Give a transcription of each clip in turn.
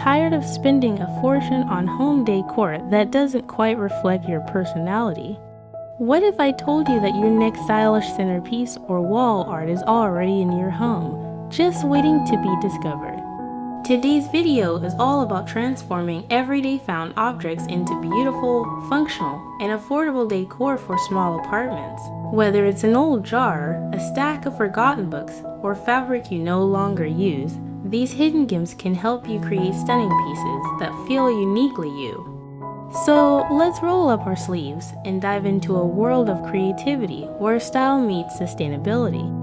tired of spending a fortune on home decor that doesn't quite reflect your personality? What if I told you that your next stylish centerpiece or wall art is already in your home, just waiting to be discovered? Today's video is all about transforming everyday found objects into beautiful, functional, and affordable decor for small apartments. Whether it's an old jar, a stack of forgotten books, or fabric you no longer use, these hidden gems can help you create stunning pieces that feel uniquely you. So let's roll up our sleeves and dive into a world of creativity where style meets sustainability.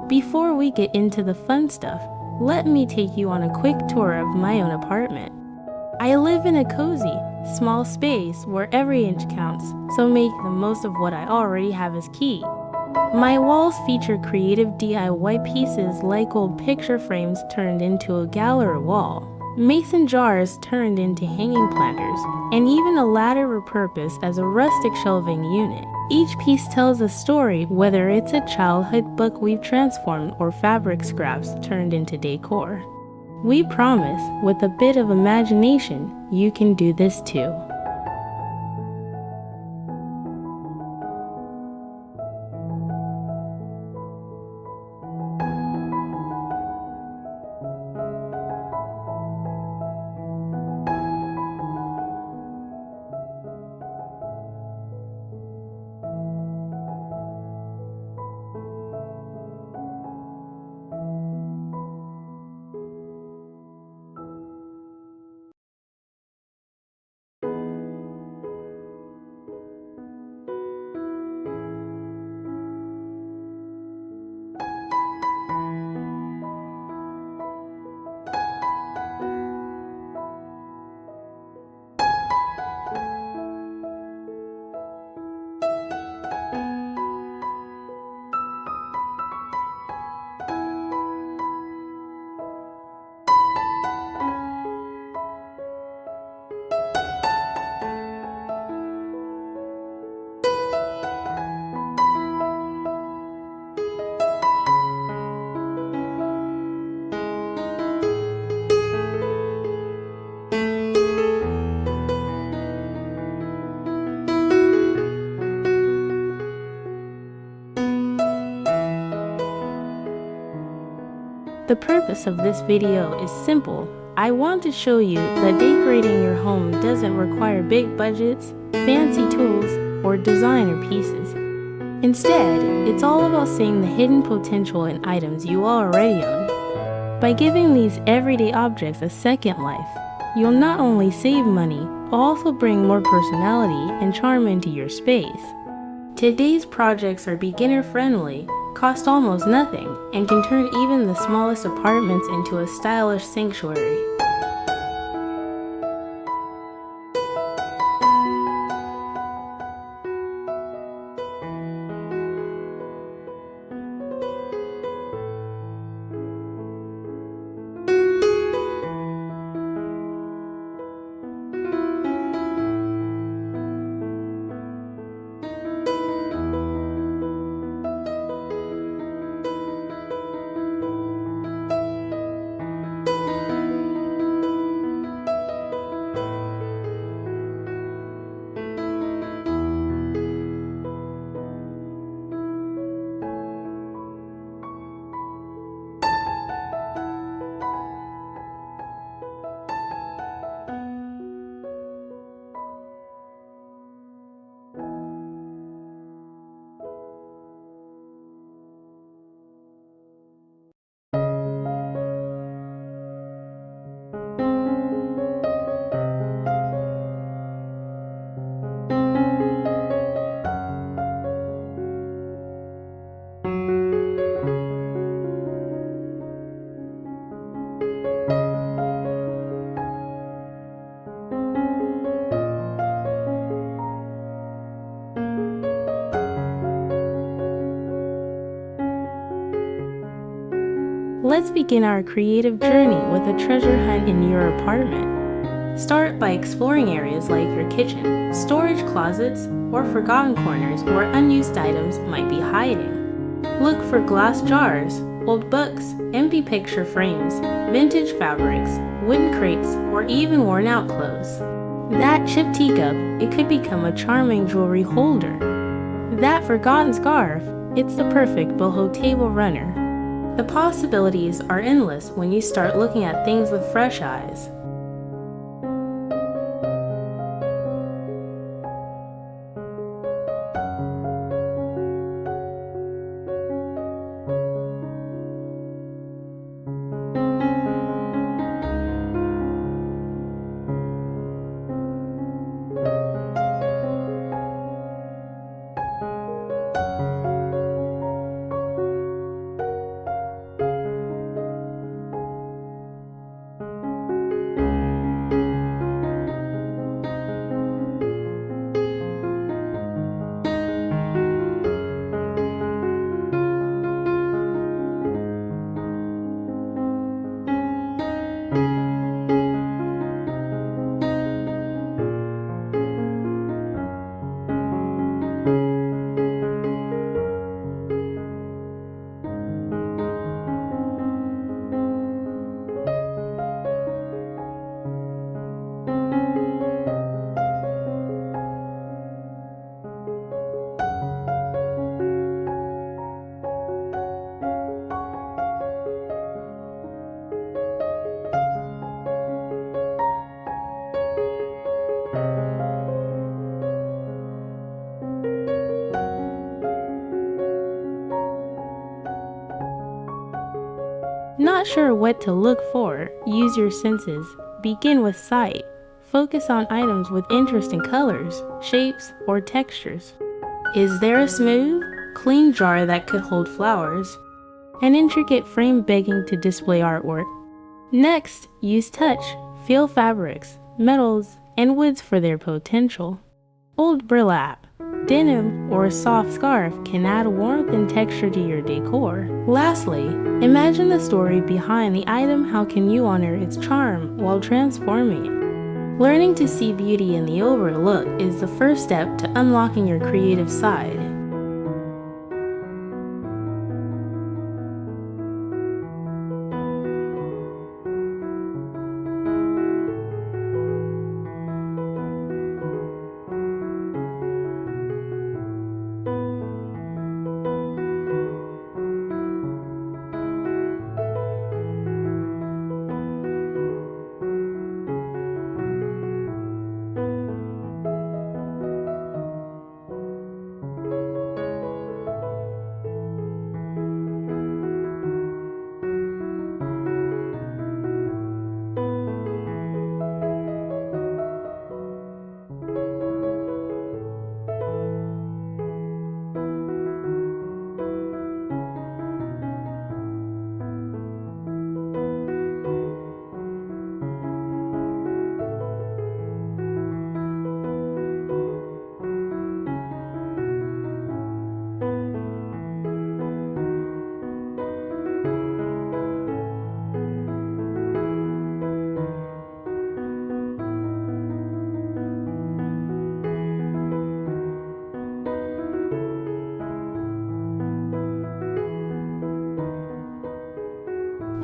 Before we get into the fun stuff, let me take you on a quick tour of my own apartment. I live in a cozy, small space where every inch counts, so make the most of what I already have as key. My walls feature creative DIY pieces like old picture frames turned into a gallery wall, mason jars turned into hanging planters, and even a ladder repurposed as a rustic shelving unit. Each piece tells a story, whether it's a childhood book we've transformed or fabric scraps turned into decor. We promise, with a bit of imagination, you can do this too. The purpose of this video is simple. I want to show you that decorating your home doesn't require big budgets, fancy tools, or designer pieces. Instead, it's all about seeing the hidden potential in items you already own. By giving these everyday objects a second life, you'll not only save money, but also bring more personality and charm into your space. Today's projects are beginner-friendly, cost almost nothing, and can turn even the smallest apartments into a stylish sanctuary. Let's begin our creative journey with a treasure hunt in your apartment. Start by exploring areas like your kitchen, storage closets, or forgotten corners where unused items might be hiding. Look for glass jars, old books, empty picture frames, vintage fabrics, wooden crates, or even worn-out clothes. That chipped teacup, it could become a charming jewelry holder. That forgotten scarf, it's the perfect boho table runner. The possibilities are endless when you start looking at things with fresh eyes. Not sure what to look for? Use your senses. Begin with sight. Focus on items with interesting colors, shapes, or textures. Is there a smooth, clean jar that could hold flowers? An intricate frame begging to display artwork? Next, use touch. Feel fabrics, metals, and woods for their potential. Old burlap, denim, or a soft scarf can add warmth and texture to your decor. Lastly, imagine the story behind the item. How can you honor its charm while transforming it? Learning to see beauty in the overlooked is the first step to unlocking your creative side.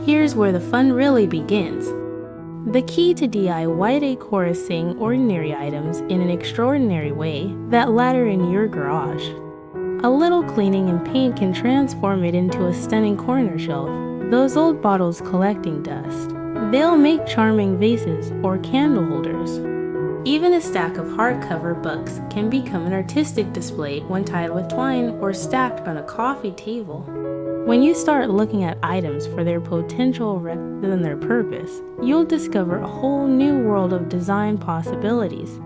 Here's where the fun really begins. The key to DIY decor is seeing ordinary items in an extraordinary way. That ladder in your garage. A little cleaning and paint can transform it into a stunning corner shelf. Those old bottles collecting dust. They'll make charming vases or candle holders. Even a stack of hardcover books can become an artistic display when tied with twine or stacked on a coffee table. When you start looking at items for their potential rather than their purpose, you'll discover a whole new world of design possibilities.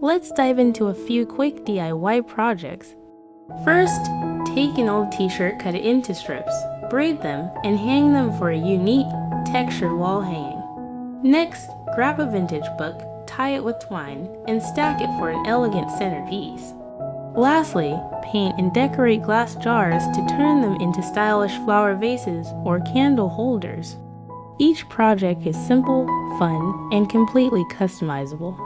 Let's dive into a few quick DIY projects. First, take an old t-shirt, cut it into strips, braid them, and hang them for a unique, textured wall hanging. Next, grab a vintage book, tie it with twine, and stack it for an elegant centerpiece. Lastly, paint and decorate glass jars to turn them into stylish flower vases or candle holders. Each project is simple, fun, and completely customizable.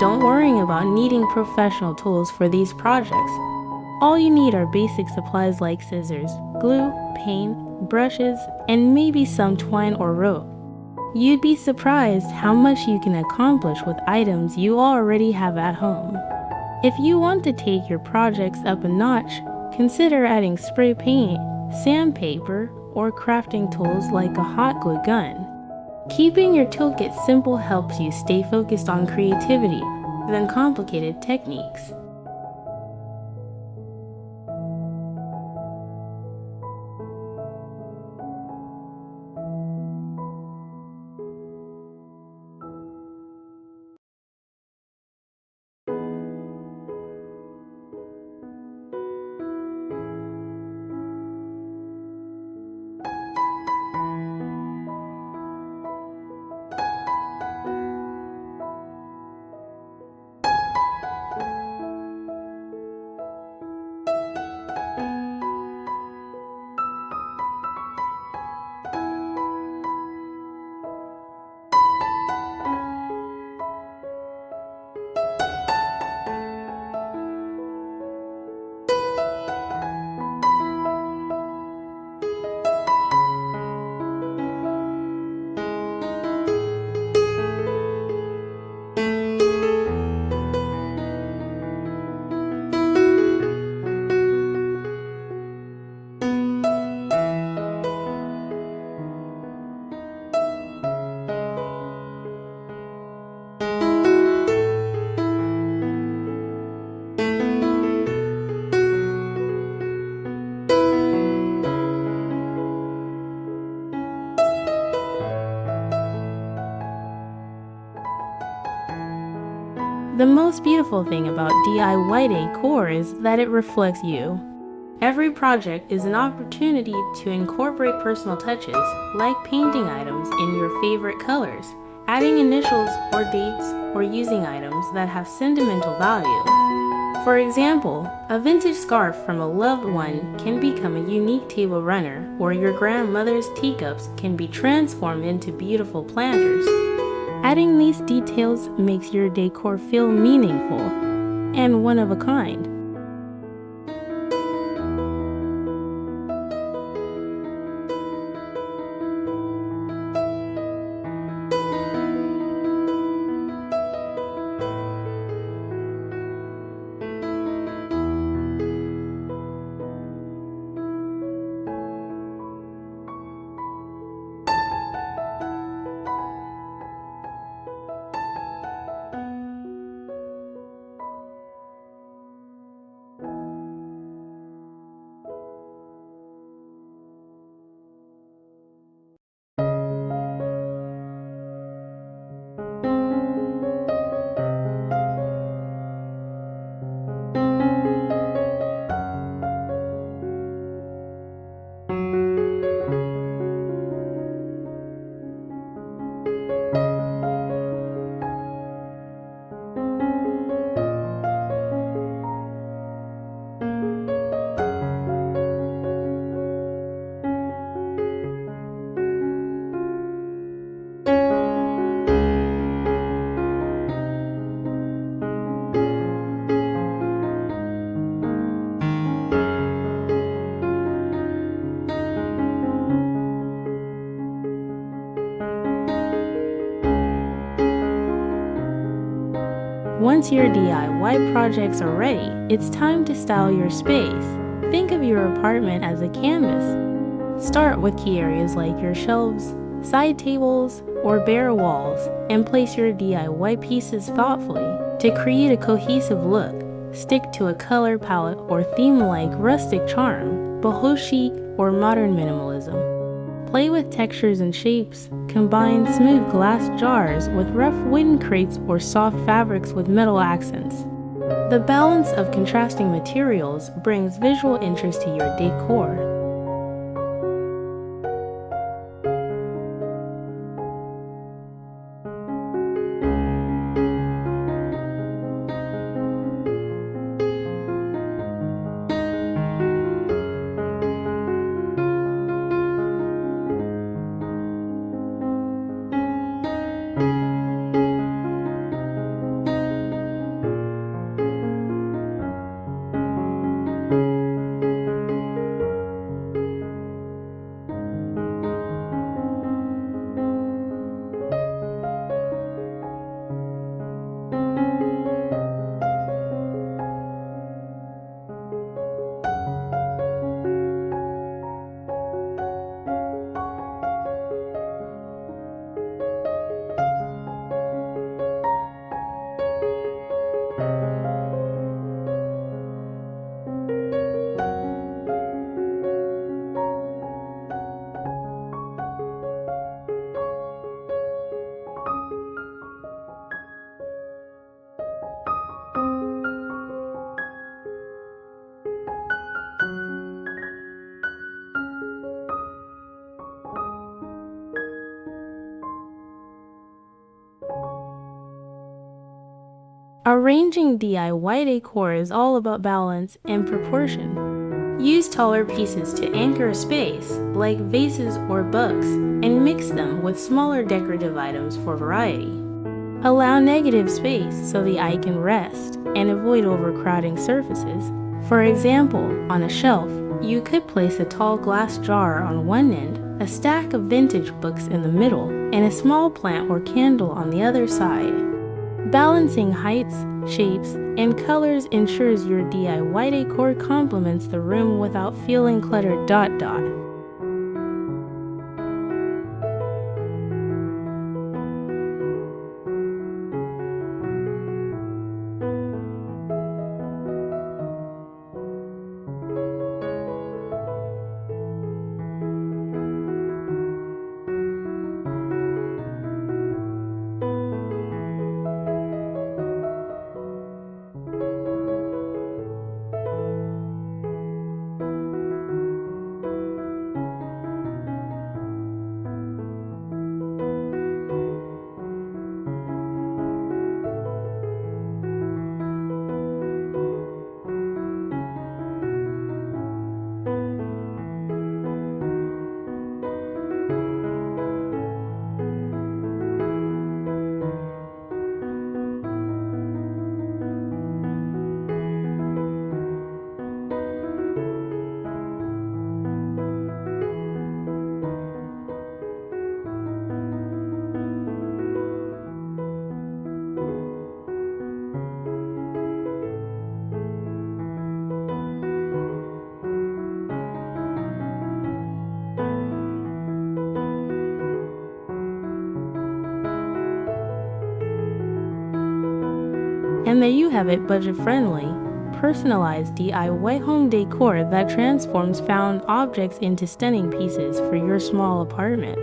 Don't worry about needing professional tools for these projects. All you need are basic supplies like scissors, glue, paint, brushes, and maybe some twine or rope. You'd be surprised how much you can accomplish with items you already have at home. If you want to take your projects up a notch, consider adding spray paint, sandpaper, or crafting tools like a hot glue gun. Keeping your toolkit simple helps you stay focused on creativity than complicated techniques. The most beautiful thing about DIY decor is that it reflects you. Every project is an opportunity to incorporate personal touches, like painting items in your favorite colors, adding initials or dates, or using items that have sentimental value. For example, a vintage scarf from a loved one can become a unique table runner, or your grandmother's teacups can be transformed into beautiful planters. Adding these details makes your decor feel meaningful and one of a kind. Once your DIY projects are ready, it's time to style your space. Think of your apartment as a canvas. Start with key areas like your shelves, side tables, or bare walls, and place your DIY pieces thoughtfully. To create a cohesive look, stick to a color palette or theme like rustic charm, boho chic, or modern minimalism. Play with textures and shapes. Combine smooth glass jars with rough wooden crates or soft fabrics with metal accents. The balance of contrasting materials brings visual interest to your decor. Arranging DIY decor is all about balance and proportion. Use taller pieces to anchor a space, like vases or books, and mix them with smaller decorative items for variety. Allow negative space so the eye can rest and avoid overcrowding surfaces. For example, on a shelf, you could place a tall glass jar on one end, a stack of vintage books in the middle, and a small plant or candle on the other side. Balancing heights, shapes, and colors ensures your DIY decor complements the room without feeling cluttered. And there you have it, budget-friendly, personalized DIY home decor that transforms found objects into stunning pieces for your small apartment.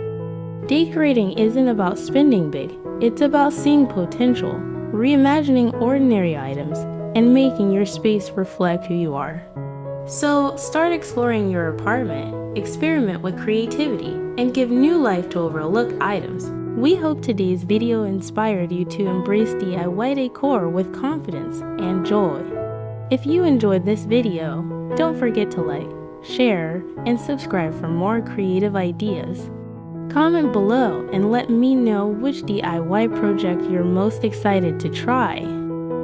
Decorating isn't about spending big, it's about seeing potential, reimagining ordinary items, and making your space reflect who you are. So start exploring your apartment, experiment with creativity, and give new life to overlooked items. We hope today's video inspired you to embrace DIY decor with confidence and joy. If you enjoyed this video, don't forget to like, share, and subscribe for more creative ideas. Comment below and let me know which DIY project you're most excited to try.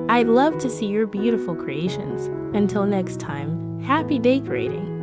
I'd love to see your beautiful creations. Until next time, happy decorating!